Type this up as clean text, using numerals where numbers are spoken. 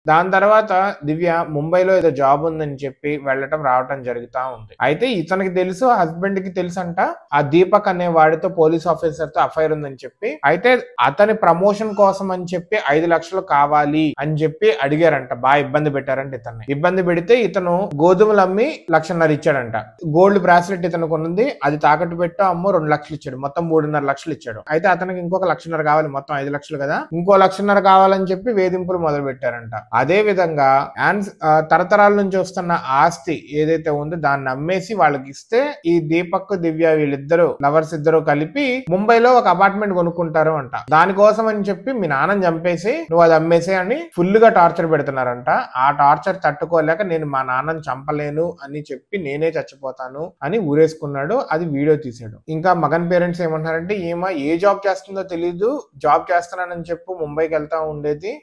దాని తర్వాత దివ్య ముంబైలో ఏదో జాబ్ ఉందని చెప్పి వెళ్ళటం రావటం జరుగుతా ఉంది. అయితే ఇతనికి తెలుసు, హస్బెండ్ కి తెలుసంట ఆ దీపక్ అనే వాడితో పోలీస్ ఆఫీసర్ తో అఫైర్ ఉందని చెప్పి. అయితే అతని ప్రమోషన్ కోసం అని చెప్పి 5 లక్షలు కావాలి అని చెప్పి అడిగారంట. బాగా ఇబ్బంది పెట్టారంట ఇతన్ని. ఇబ్బంది పెడితే ఇతను గోధుమలు అమ్మి 1,50,000 ఇచ్చాడంట. గోల్డ్ బ్రాస్లెట్ ఇతనికి ఉంది, అది తాకట్టు పెట్టో అమ్మో 2 లక్షలు ఇచ్చాడు. మొత్తం 3.5 లక్షలు ఇచ్చాడు. అయితే అతనికి ఇంకొక 1,50,000 కావాలి, మొత్తం 5 లక్షలు కదా, ఇంకో 1,50,000 కావాలని చెప్పి వేధింపులు మొదలు పెట్టారంట. అదే విధంగా తరతరాల నుంచి వస్తున్న ఆస్తి ఏదైతే ఉందో దాన్ని అమ్మేసి వాళ్ళకి ఇస్తే ఈ దీపక్ దివ్య వీళ్ళిద్దరు లవర్స్ ఇద్దరు కలిపి ముంబైలో ఒక అపార్ట్మెంట్ కొనుక్కుంటారు అంట. దానికోసం అని చెప్పి మీ నాన్నని చంపేసి నువ్వు అది అమ్మేసే అని ఫుల్ గా టార్చర్ పెడుతున్నారంట. ఆ టార్చర్ తట్టుకోలేక నేను మా నాన్నని చంపలేను అని చెప్పి నేనే చచ్చిపోతాను అని ఊరేసుకున్నాడు. అది వీడియో తీసాడు. ఇంకా మగన్ పేరెంట్స్ ఏమంటున్నారంటే ఈమె ఏ జాబ్ చేస్తుందో తెలీదు, జాబ్ చేస్తున్నానని చెప్పి ముంబైకి వెళ్తా ఉండేది,